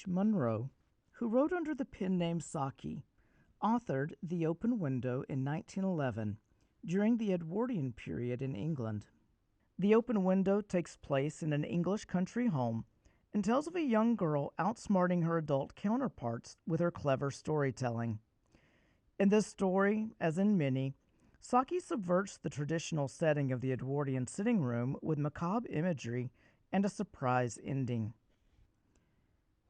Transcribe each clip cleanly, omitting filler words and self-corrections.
Munro, who wrote under the pen name Saki, authored The Open Window in 1911 during the Edwardian period in England. The Open Window takes place in an English country home and tells of a young girl outsmarting her adult counterparts with her clever storytelling. In this story, as in many, Saki subverts the traditional setting of the Edwardian sitting room with macabre imagery and a surprise ending.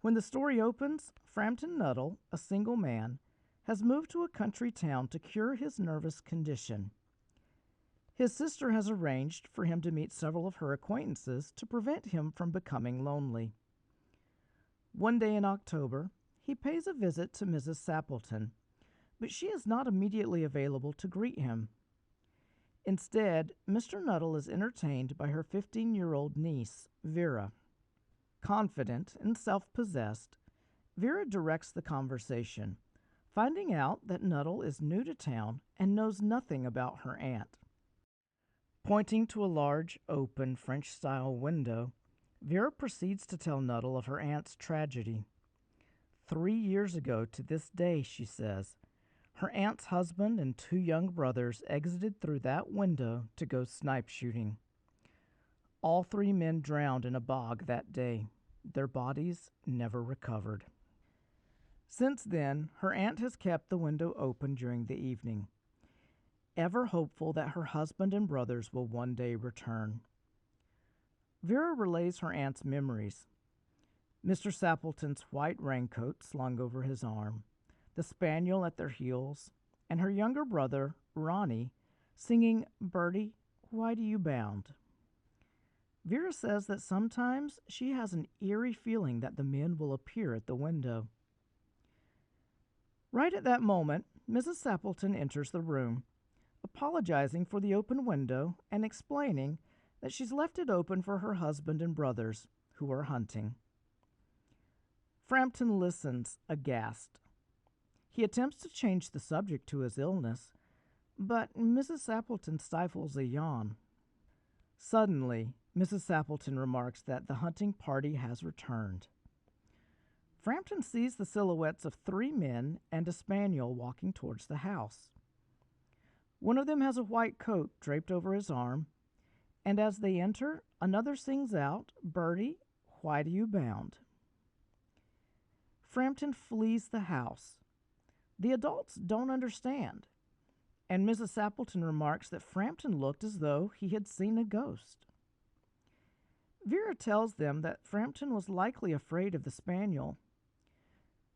When the story opens, Framton Nuttel, a single man, has moved to a country town to cure his nervous condition. His sister has arranged for him to meet several of her acquaintances to prevent him from becoming lonely. One day in October, he pays a visit to Mrs. Sappleton, but she is not immediately available to greet him. Instead, Mr. Nuttel is entertained by her 15-year-old niece, Vera. Confident and self-possessed, Vera directs the conversation, finding out that Nuttel is new to town and knows nothing about her aunt. Pointing to a large, open, French-style window, Vera proceeds to tell Nuttel of her aunt's tragedy. 3 years ago to this day, she says, her aunt's husband and 2 young brothers exited through that window to go snipe-shooting. All 3 men drowned in a bog that day. Their bodies never recovered. Since then, her aunt has kept the window open during the evening, ever hopeful that her husband and brothers will one day return. Vera relays her aunt's memories. Mr. Sappleton's white raincoat slung over his arm, the spaniel at their heels, and her younger brother, Ronnie, singing, "Bertie, why do you bound?" Vera says that sometimes she has an eerie feeling that the men will appear at the window. Right at that moment, Mrs. Sappleton enters the room, apologizing for the open window and explaining that she's left it open for her husband and brothers, who are hunting. Framton listens, aghast. He attempts to change the subject to his illness, but Mrs. Sappleton stifles a yawn. Suddenly, Mrs. Sappleton remarks that the hunting party has returned. Framton sees the silhouettes of 3 men and a spaniel walking towards the house. One of them has a white coat draped over his arm, and as they enter, another sings out, "Bertie, why do you bound?" Framton flees the house. The adults don't understand, and Mrs. Sappleton remarks that Framton looked as though he had seen a ghost. Vera tells them that Framton was likely afraid of the spaniel.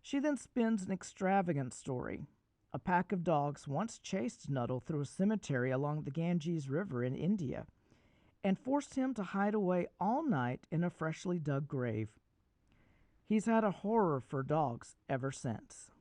She then spins an extravagant story. A pack of dogs once chased Nuttel through a cemetery along the Ganges River in India and forced him to hide away all night in a freshly dug grave. He's had a horror for dogs ever since.